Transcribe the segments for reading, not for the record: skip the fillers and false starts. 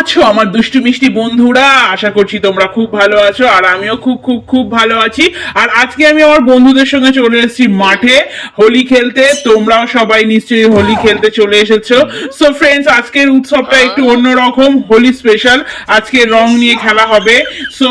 আছো আমার দুষ্টু মিষ্টি বন্ধুরা? আশা করছি তোমরা খুব ভালো আছো, আর আমিও খুব খুব খুব ভালো আছি। আর আজকে আমি আমার বন্ধুদের সঙ্গে চলে এসেছি মাঠে হোলি খেলতে। তোমরাও সবাই নিশ্চয়ই হোলি খেলতে চলে এসেছো। সো ফ্রেন্ডস, আজকের উৎসবটা একটু অন্যরকম, হোলি স্পেশাল। আজকে রং নিয়ে খেলা হবে। সো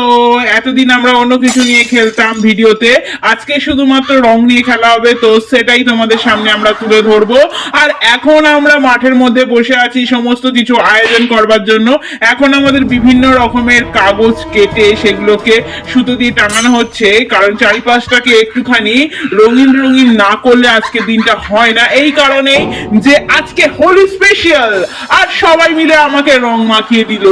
এতদিন আমরা অন্য কিছু নিয়ে খেলতাম ভিডিওতে, আজকে শুধুমাত্র রং নিয়ে খেলা হবে। তো সেটাই তোমাদের সামনে আমরা তুলে ধরবো। আর এখন আমরা মাঠের মধ্যে বসে আছি সমস্ত কিছু আয়োজন করবার জন্য। এখন আমাদের বিভিন্ন রকমের কাগজ কেটে সেগুলোকে সুতো দিয়ে টাঙানো হচ্ছে, কারণ চারিপাশটাকে একটুখানি রঙিন রঙিন না করলে আজকে দিনটা হয় না। এই কারণেই যে আজকে হোলি স্পেশাল, আর সবাই মিলে আমাকে রং মাখিয়ে দিল।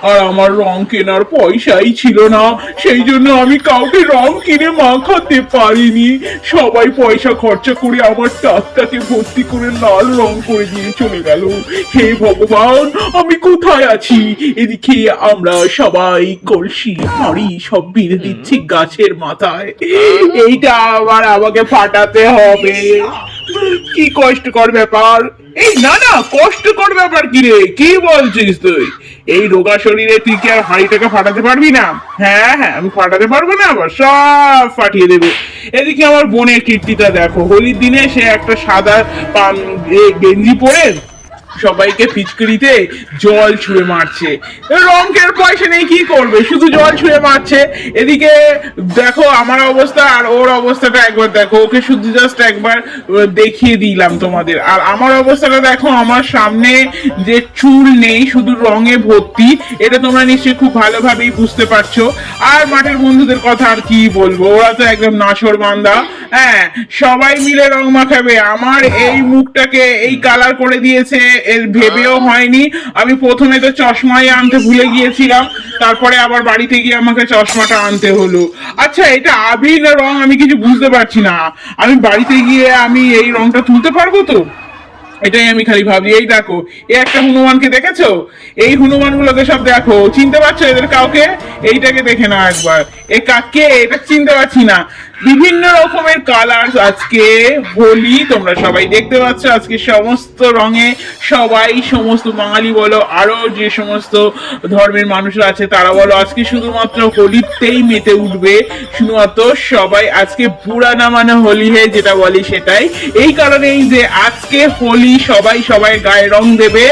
আর আমার রং কেনার পয়সাই ছিল না, সেই জন্য আমি কাউকে রং কিনে মাখাতে পারিনি। সবাই পয়সা খরচা করে আমার টাকটাকে ভর্তি করে লাল রং করে দিয়ে চলে গেল। হে ভগবান, আমি কোথায় আছি? এদিকে আমরা সবাই কলসি হাঁড়ি সব বেঁধে দিচ্ছি গাছের মাথায়। এইটা আবার আমাকে ফাটাতে হবে। কি কষ্টকর ব্যাপার! এই না না, কষ্টকর ব্যাপার কি রে? কি বলছিস তুই? এই রোগা শরীরে তুই কি আর হাঁড়িটাকে ফাটাতে পারবি না? হ্যাঁ হ্যাঁ, আমি ফাটাতে পারবো না? আবার সব ফাটিয়ে দেবো। এদিকে আমার বোনের কীর্তিটা দেখো, হোলির দিনে সে একটা সাদা গেঞ্জি পরে সবাইকে ফিচকারিতে জল ছুঁড়ে মারছে। রঙের পয়সা নেই, কি করবে, শুধু জল ছুঁড়ে মারছে। এদিকে দেখো আমার অবস্থা আর ওর অবস্থাটা একবার দেখো। ওকে শুধু জাস্ট একবার দেখিয়ে দিলাম তোমাদের। আর আমার অবস্থাটা দেখো, আমার সামনে যে চুল নেই, শুধু রঙে ভর্তি। এটা তোমরা নিশ্চয়ই খুব ভালোভাবেই বুঝতে পারছো। আর মাঠের বন্ধুদের কথা আর কি বলবো, ওরা তো একদম নাছর বান্দা। হ্যাঁ, সবাই মিলে রং মাখাবে। আমার এই মুখটাকে এই কালার করে দিয়েছে, এর ভেবেও হয়নি। আমি প্রথমে তো চশমাই আনতে ভুলে গিয়েছিলাম, তারপরে আবার বাড়িতে গিয়ে আমাকে চশমাটা আনতে হলো। আচ্ছা, এটা আবির না রং আমি কিছু বুঝতে পারছি না। আমি বাড়িতে গিয়ে আমি এই রংটা তুলতে পারবো তো? এটাই আমি খালি ভাবি। এই দেখো, এই একটা হনুমানকে দেখেছো? এই হনুমান গুলোকে সব দেখো, চিনতে পারছো এদের কাউকে? এইটাকে দেখে না একবার, এ কাকে? এটা চিনতে পারছি না। বিভিন্ন রকমের কালার আজকে হোলি, তোমরা সবাই দেখতে পাচ্ছ। আজকে সমস্ত রঙে সবাই, সমস্ত বাঙালি বলো, আরো যে সমস্ত ধর্মের মানুষরা আছে তারা বলো, আজকে শুধুমাত্র হোলিতেই মেতে উঠবে। শুধুমাত্র সবাই আজকে বুড়া না মানে হোলি হে, যেটা বলি সেটাই। এই কারণেই যে আজকে হোলি, সবাই সবাই গায়ে রং দেবে।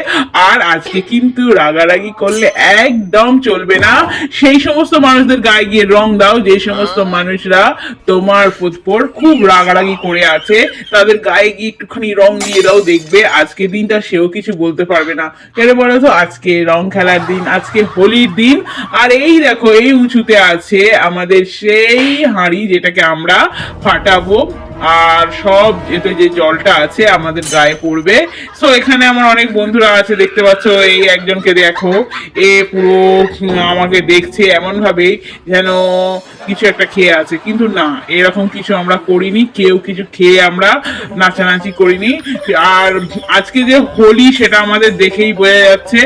আর আজকে কিন্তু রাগারাগি করলে একদম চলবে না। সেই সমস্ত মানুষদের গায়ে গিয়ে রং দাও যে সমস্ত মানুষরা তোমার উপর খুব রাগারাগি করে আছে, তাদের গায়ে গিয়ে একটুখানি রং দিয়ে দাও, দেখবে আজকে দিনটা সেও কিছু বলতে পারবে না। কেন বলো তো? আজকে রং খেলার দিন, আজকে হোলির দিন। আর এই দেখো, এই উঁচুতে আছে আমাদের সেই হাঁড়ি, যেটাকে আমরা ফাটাবো। আর সব এতে যে জলটা আছে আমাদের গায়ে পড়বে। সো এখানে আমার অনেক বন্ধুরা আছে, দেখতে পাচ্ছ। এই একজনকে দেখো, এ পুরো আমাকে দেখছে এমন ভাবে যেন কিছু একটা খেয়ে আছে, কিন্তু না, এরকম কিছু আমরা করিনি। কেউ কিছু খেয়ে আমরা নাচানাচি করিনি। আর আজকে যে হোলি সেটা আমাদের দেখেই বোঝা যাচ্ছে।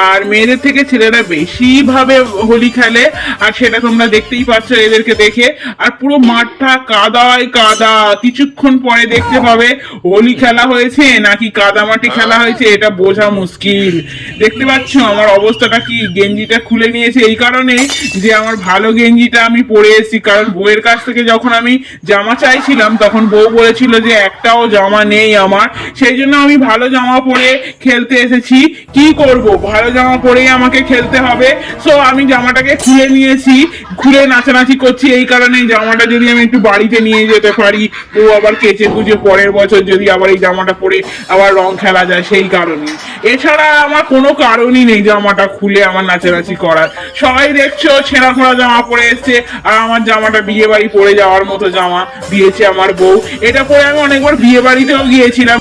আর মেয়েদের থেকে ছেলেরা বেশি ভাবে হোলি খেলে, আর সেটা তোমরা দেখতেই পাচ্ছ এদেরকে দেখে। আর পুরো মাঠটা কাদায় কাদা। কিছুক্ষণ পরে দেখতে পাবে হোলি খেলা হয়েছে নাকি কাদামাটি খেলা হয়েছে, এটা বোঝা মুশকিল। দেখতে পাচ্ছ আমার অবস্থাটা কি? গেঞ্জিটা খুলে নিয়েছে এই কারণে যে আমার ভালো গেঞ্জিটা আমি পরে এসেছি, কারণ বউয়ের কাছ থেকে যখন আমি জামা চাইছিলাম তখন বউ বলেছিল যে একটাও জামা নেই আমার। সেই জন্য আমি ভালো জামা পরে খেলতে এসেছি। কি করব, ভালো জামা পরেই আমাকে খেলতে হবে। সো আমি জামাটাকে খুলে নিয়েছি, খুলে নাচানাচি করছি। এই কারণে জামাটা যদি আমি একটু বাড়িতে নিয়ে যেতে পারি, ও আবার কেচে কুচে পরের বছর যদি আবার এই জামাটা পরে আবার রং খেলা যায়, সেই কারণে। এছাড়া আমার কোনো কারণই নেই জামাটা খুলে আমার নাচানাচি করার। সবাই দেখছো ছেঁড়া খোড়া জামা পরে এসছে, আর আমার জামাটা বিয়ে বাড়ি পরে যাওয়ার মতো জামা দিয়েছে আমার বউ। এটা পরে আমি অনেকবার বিয়ে বাড়িতেও গিয়েছিলাম।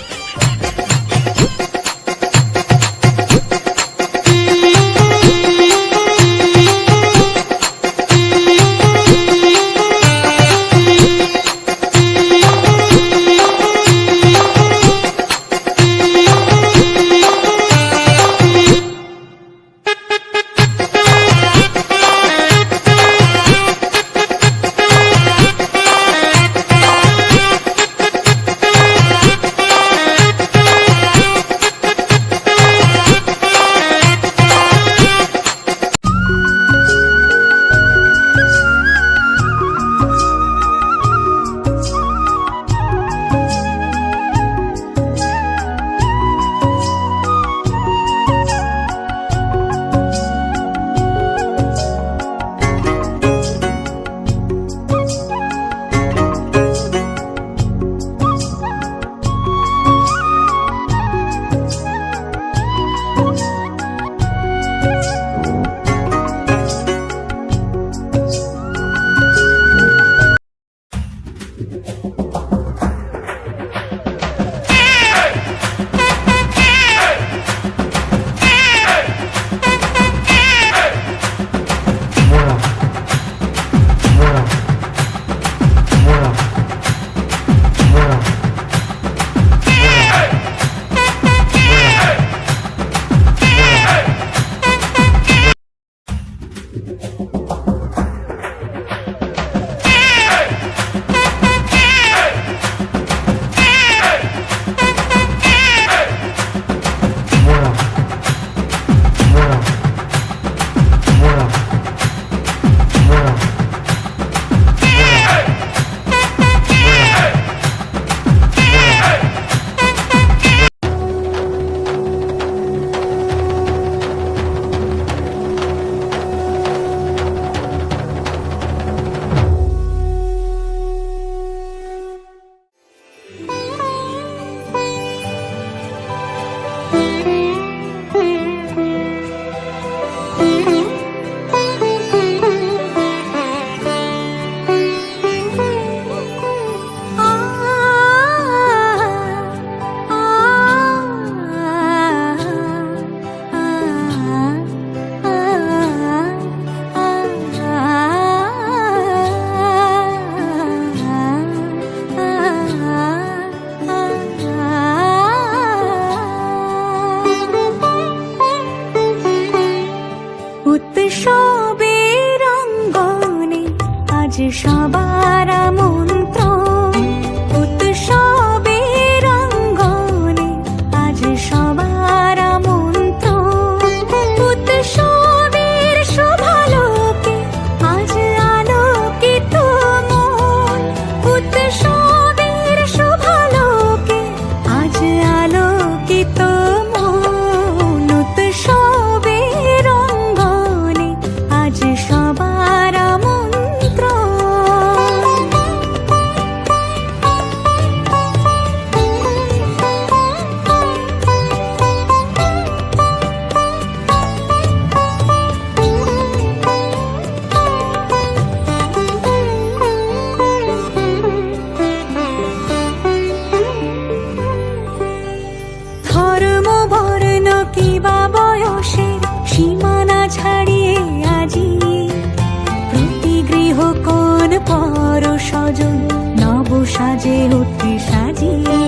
স্বজন নব সাজে ওঠে সাজিয়ে।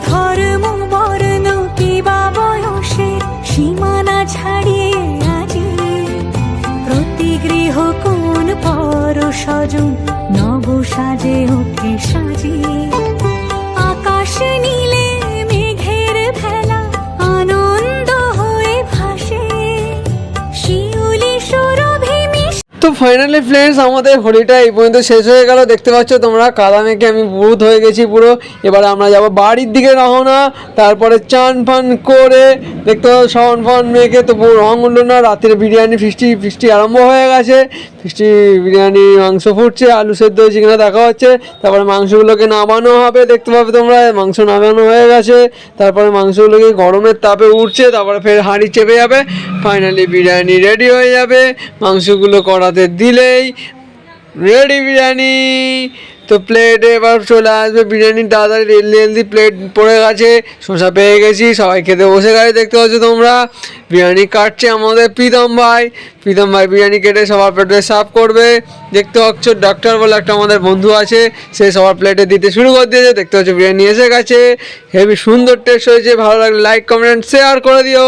ধর্ম বর্ণ কিবা বয়সের সীমানা ছাড়িয়ে আজি প্রতি গৃহ কোন পর স্বজন নব সাজে ওঠে সাজিয়ে। আকাশ নীলে মেঘের ভেলা আনন্দ হয়ে ভাসে শিউলি সুরভি মিশে। তো ফাইনালি ফ্রেন্ডস আমাদের হোলিটা এই পর্যন্ত শেষ হয়ে গেল। দেখতে পাচ্ছ তোমরা কাদা মেঘে আমি ভূত হয়ে গেছি পুরো। এবারে আমরা যাব বাড়ির দিকে রওনা। তারপরে চান ফান করে দেখতে পাচ্ছ সাবান ফান মেখে তো পুরো রং উঠলো না। রাত্রে বিরিয়ানি ফিস্টি আরম্ভ হয়ে গেছে। বিরিয়ানি মাংস ফুটছে, আলু সেদ্ধ হয়েছে কিনা দেখা হচ্ছে। তারপরে মাংসগুলোকে নামানো হবে, দেখতে পাবে তোমরা মাংস নামানো হয়ে গেছে। তারপরে মাংসগুলোকে গরমের তাপে উঠছে, তারপরে ফের হাঁড়ি চেপে যাবে। ফাইনালি বিরিয়ানি রেডি হয়ে যাবে। মাংসগুলো কড়াতে দিলেই রেডি বিরিয়ানি। তো প্লেটে এবার চলে আসবে বিরিয়ানি। তাড়াতাড়ি হেলদি প্লেট পড়ে গেছে, শসা পেয়ে গেছি, সবাই খেতে বসে গেছে। দেখতে পাচ্ছ তোমরা বিরিয়ানি কাটছে আমাদের প্রীতম ভাই বিরিয়ানি কেটে সবার প্লেটে সার্ভ করবে। দেখতে পাচ্ছ ডাক্তার বলে একটা আমাদের বন্ধু আছে, সে সবার প্লেটে দিতে শুরু করে দিয়েছে। দেখতে পাচ্ছ বিরিয়ানি এসে গেছে, হেবি সুন্দর টেস্ট হয়েছে। ভালো লাগলে লাইক কমেন্ট শেয়ার করে দিও।